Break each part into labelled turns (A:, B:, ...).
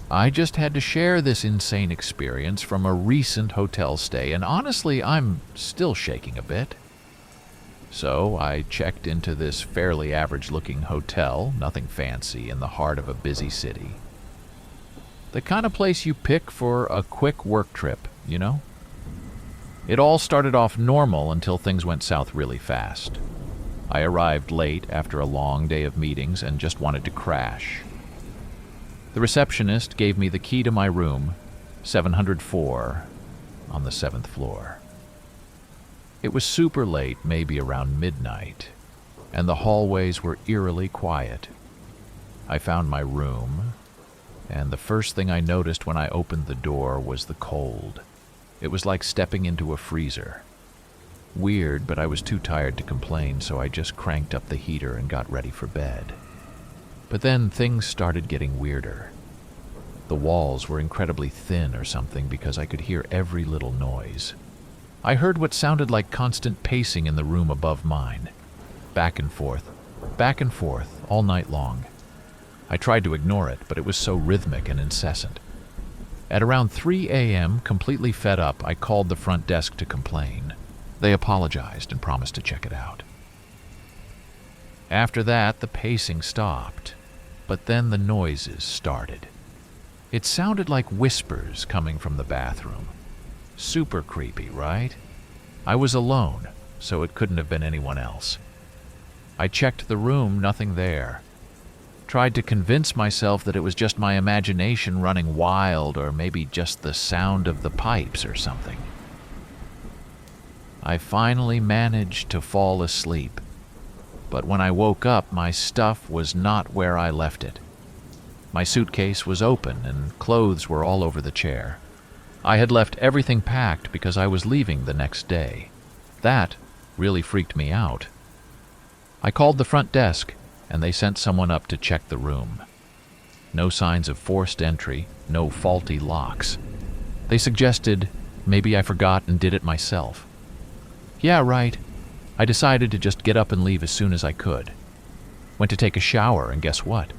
A: I just had to share this insane experience from a recent hotel stay, and honestly, I'm still shaking a bit. So I checked into this fairly average-looking hotel, nothing fancy, in the heart of a busy city. The kind of place you pick for a quick work trip, you know? It all started off normal until things went south really fast. I arrived late after a long day of meetings and just wanted to crash. The receptionist gave me the key to my room, 704, on the 7th floor. It was super late, maybe around midnight, and the hallways were eerily quiet. I found my room, and the first thing I noticed when I opened the door was the cold. It was like stepping into a freezer. Weird, but I was too tired to complain, so I just cranked up the heater and got ready for bed. But then things started getting weirder. The walls were incredibly thin or something because I could hear every little noise. I heard what sounded like constant pacing in the room above mine. Back and forth, all night long. I tried to ignore it, but it was so rhythmic and incessant. At around 3 a.m., completely fed up, I called the front desk to complain. They apologized and promised to check it out. After that, the pacing stopped, but then the noises started. It sounded like whispers coming from the bathroom. Super creepy, right? I was alone, so it couldn't have been anyone else. I checked the room, nothing there. Tried to convince myself that it was just my imagination running wild, or maybe just the sound of the pipes or something. I finally managed to fall asleep, but when I woke up, my stuff was not where I left it. My suitcase was open and clothes were all over the chair. I had left everything packed because I was leaving the next day. That really freaked me out. I called the front desk, and they sent someone up to check the room. No signs of forced entry, no faulty locks. They suggested maybe I forgot and did it myself. Yeah, right. I decided to just get up and leave as soon as I could. Went to take a shower, and guess what?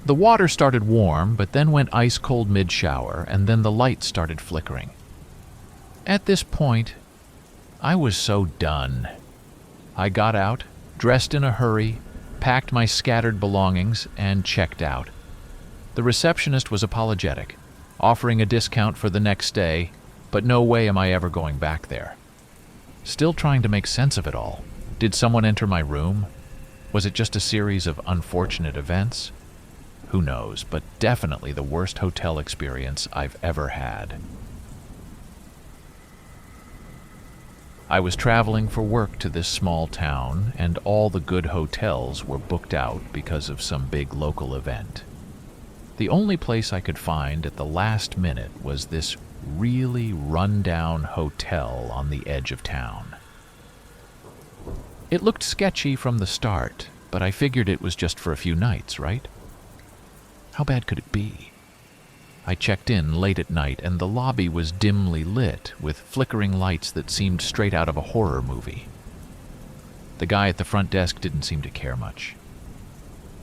A: The water started warm, but then went ice-cold mid-shower, and then the light started flickering. At this point, I was so done. I got out, dressed in a hurry, packed my scattered belongings, and checked out. The receptionist was apologetic, offering a discount for the next day, but no way am I ever going back there. Still trying to make sense of it all. Did someone enter my room? Was it just a series of unfortunate events? Who knows, but definitely the worst hotel experience I've ever had. I was traveling for work to this small town, and all the good hotels were booked out because of some big local event. The only place I could find at the last minute was this really run-down hotel on the edge of town. It looked sketchy from the start, but I figured it was just for a few nights, right? How bad could it be? I checked in late at night, and the lobby was dimly lit with flickering lights that seemed straight out of a horror movie. The guy at the front desk didn't seem to care much.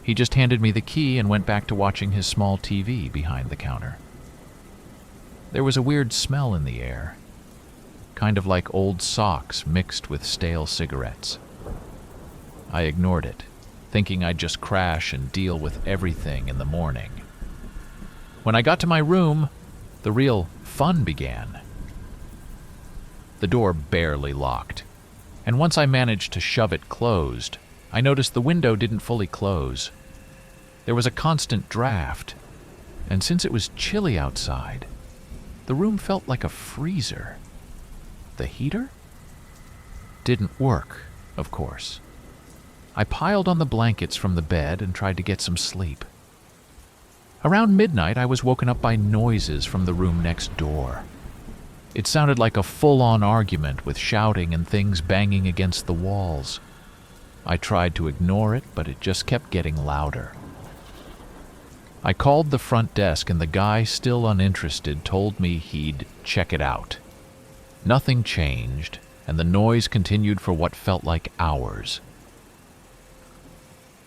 A: He just handed me the key and went back to watching his small TV behind the counter. There was a weird smell in the air, kind of like old socks mixed with stale cigarettes. I ignored it, thinking I'd just crash and deal with everything in the morning. When I got to my room, the real fun began. The door barely locked, and once I managed to shove it closed, I noticed the window didn't fully close. There was a constant draft, and since it was chilly outside, the room felt like a freezer. The heater? Didn't work, of course. I piled on the blankets from the bed and tried to get some sleep. Around midnight, I was woken up by noises from the room next door. It sounded like a full-on argument with shouting and things banging against the walls. I tried to ignore it, but it just kept getting louder. I called the front desk, and the guy, still uninterested, told me he'd check it out. Nothing changed, and the noise continued for what felt like hours.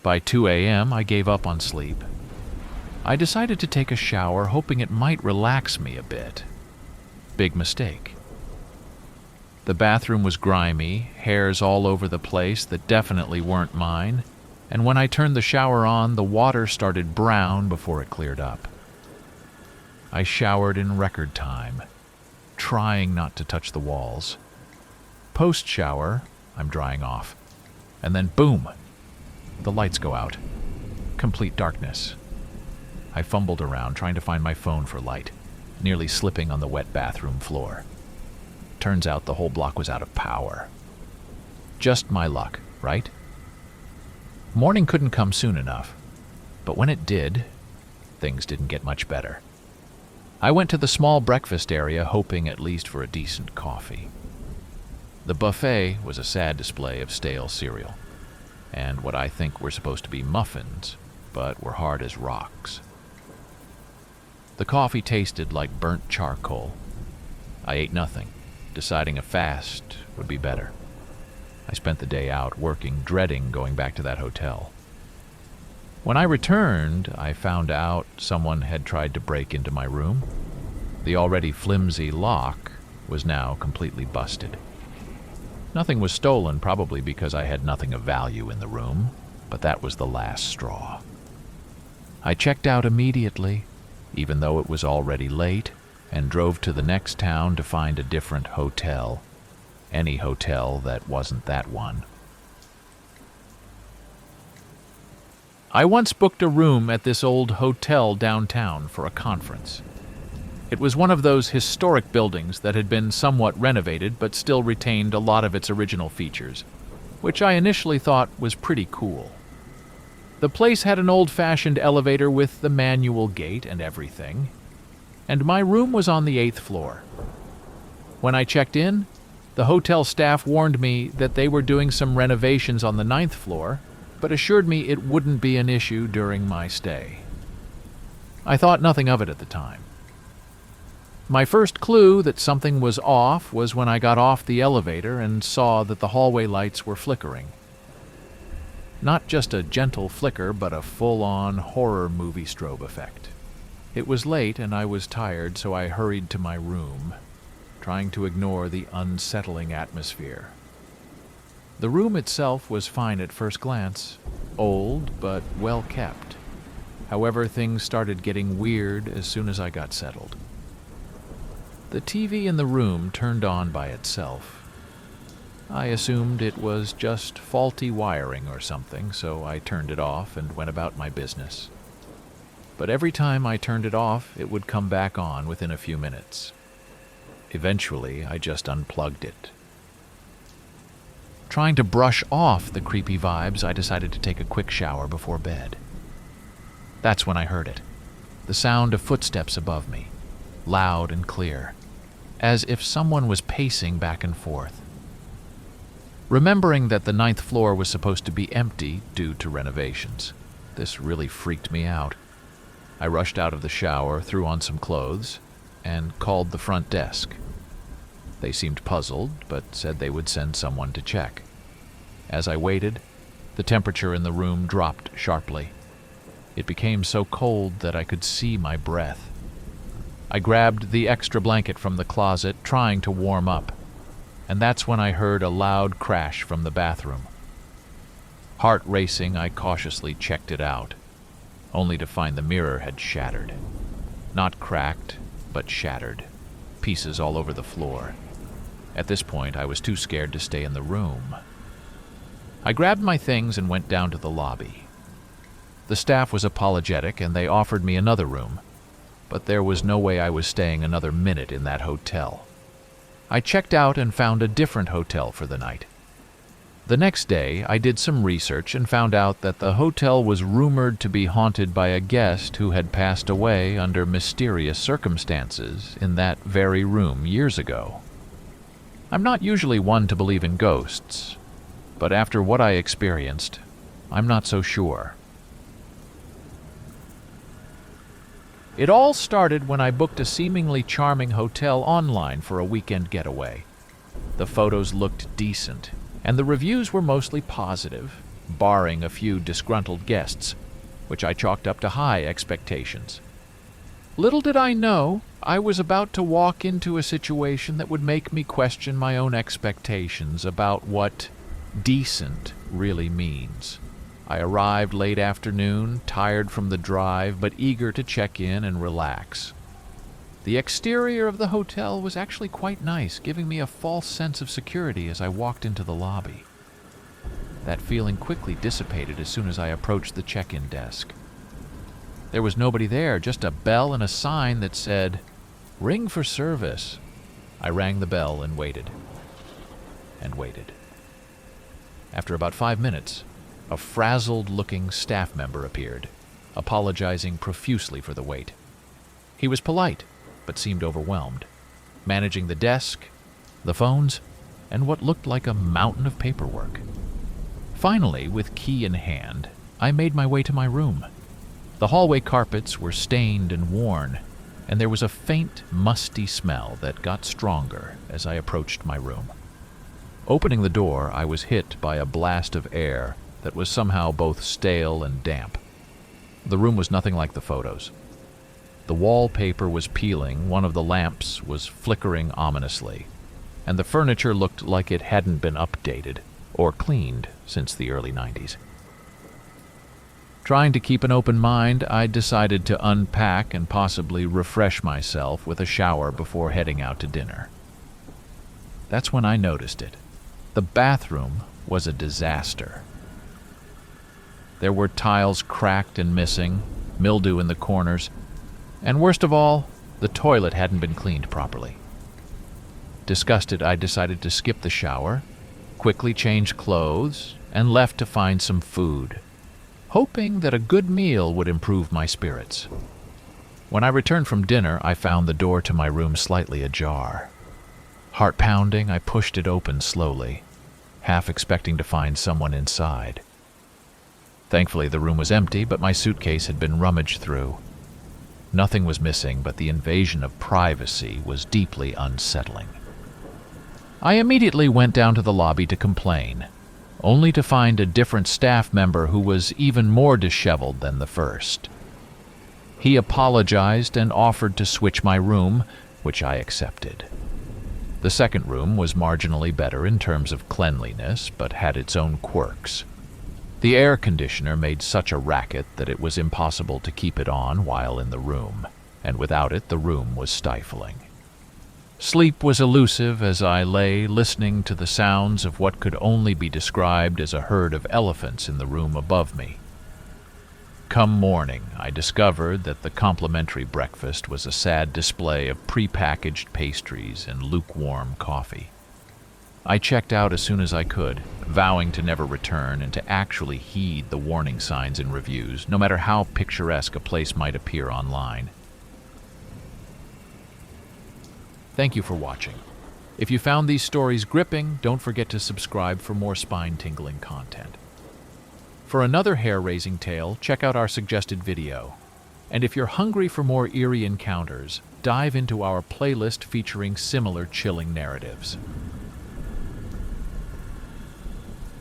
A: By 2 a.m., I gave up on sleep. I decided to take a shower, hoping it might relax me a bit. Big mistake. The bathroom was grimy, hairs all over the place that definitely weren't mine, and when I turned the shower on, the water started brown before it cleared up. I showered in record time, trying not to touch the walls. Post-shower, I'm drying off, and then boom, the lights go out. Complete darkness. I fumbled around trying to find my phone for light, nearly slipping on the wet bathroom floor. Turns out the whole block was out of power. Just my luck, right? Morning couldn't come soon enough, but when it did, things didn't get much better. I went to the small breakfast area hoping at least for a decent coffee. The buffet was a sad display of stale cereal, and what I think were supposed to be muffins, but were hard as rocks. The coffee tasted like burnt charcoal. I ate nothing, deciding a fast would be better. I spent the day out working, dreading going back to that hotel. When I returned, I found out someone had tried to break into my room. The already flimsy lock was now completely busted. Nothing was stolen, probably because I had nothing of value in the room, but that was the last straw. I checked out immediately, even though it was already late, and drove to the next town to find a different hotel. Any hotel that wasn't that one. I once booked a room at this old hotel downtown for a conference. It was one of those historic buildings that had been somewhat renovated but still retained a lot of its original features, which I initially thought was pretty cool. The place had an old-fashioned elevator with the manual gate and everything, and my room was on the 8th floor. When I checked in, the hotel staff warned me that they were doing some renovations on the 9th floor, but assured me it wouldn't be an issue during my stay. I thought nothing of it at the time. My first clue that something was off was when I got off the elevator and saw that the hallway lights were flickering. Not just a gentle flicker, but a full-on horror movie strobe effect. It was late and I was tired, so I hurried to my room, trying to ignore the unsettling atmosphere. The room itself was fine at first glance, old but well kept. However, things started getting weird as soon as I got settled. The TV in the room turned on by itself. I assumed it was just faulty wiring or something, so I turned it off and went about my business. But every time I turned it off, it would come back on within a few minutes. Eventually, I just unplugged it. Trying to brush off the creepy vibes, I decided to take a quick shower before bed. That's when I heard it. The sound of footsteps above me, loud and clear, as if someone was pacing back and forth. Remembering that the 9th floor was supposed to be empty due to renovations, this really freaked me out. I rushed out of the shower, threw on some clothes, and called the front desk. They seemed puzzled, but said they would send someone to check. As I waited, the temperature in the room dropped sharply. It became so cold that I could see my breath. I grabbed the extra blanket from the closet, trying to warm up, and that's when I heard a loud crash from the bathroom. Heart racing, I cautiously checked it out, only to find the mirror had shattered. Not cracked, but shattered. Pieces all over the floor. At this point, I was too scared to stay in the room. I grabbed my things and went down to the lobby. The staff was apologetic, and they offered me another room, but there was no way I was staying another minute in that hotel. I checked out and found a different hotel for the night. The next day, I did some research and found out that the hotel was rumored to be haunted by a guest who had passed away under mysterious circumstances in that very room years ago. I'm not usually one to believe in ghosts, but after what I experienced, I'm not so sure. It all started when I booked a seemingly charming hotel online for a weekend getaway. The photos looked decent, and the reviews were mostly positive, barring a few disgruntled guests. which I chalked up to high expectations. Little did I know, I was about to walk into a situation that would make me question my own expectations about what decent really means. I arrived late afternoon, tired from the drive, but eager to check in and relax. The exterior of the hotel was actually quite nice, giving me a false sense of security as I walked into the lobby. That feeling quickly dissipated as soon as I approached the check-in desk. There was nobody there, just a bell and a sign that said, "Ring for service." I rang the bell and waited. And waited. After about 5 minutes, a frazzled-looking staff member appeared, apologizing profusely for the wait. He was polite, but seemed overwhelmed, managing the desk, the phones, and what looked like a mountain of paperwork. Finally, with key in hand, I made my way to my room. The hallway carpets were stained and worn, and there was a faint, musty smell that got stronger as I approached my room. Opening the door, I was hit by a blast of air that was somehow both stale and damp. The room was nothing like the photos. The wallpaper was peeling, one of the lamps was flickering ominously, and the furniture looked like it hadn't been updated or cleaned since the early 90s. Trying to keep an open mind, I decided to unpack and possibly refresh myself with a shower before heading out to dinner. That's when I noticed it. The bathroom was a disaster. There were tiles cracked and missing, mildew in the corners, and worst of all, the toilet hadn't been cleaned properly. Disgusted, I decided to skip the shower, quickly changed clothes, and left to find some food, hoping that a good meal would improve my spirits. When I returned from dinner, I found the door to my room slightly ajar. Heart pounding, I pushed it open slowly, half expecting to find someone inside. Thankfully, the room was empty, but my suitcase had been rummaged through. Nothing was missing, but the invasion of privacy was deeply unsettling. I immediately went down to the lobby to complain, only to find a different staff member who was even more disheveled than the first. He apologized and offered to switch my room, which I accepted. The second room was marginally better in terms of cleanliness, but had its own quirks. The air conditioner made such a racket that it was impossible to keep it on while in the room, and without it the room was stifling. Sleep was elusive as I lay listening to the sounds of what could only be described as a herd of elephants in the room above me. Come morning, I discovered that the complimentary breakfast was a sad display of prepackaged pastries and lukewarm coffee. I checked out as soon as I could, vowing to never return and to actually heed the warning signs and reviews, no matter how picturesque a place might appear online. Thank you for watching. If you found these stories gripping, don't forget to subscribe for more spine-tingling content. For another hair-raising tale, check out our suggested video. And if you're hungry for more eerie encounters, dive into our playlist featuring similar chilling narratives.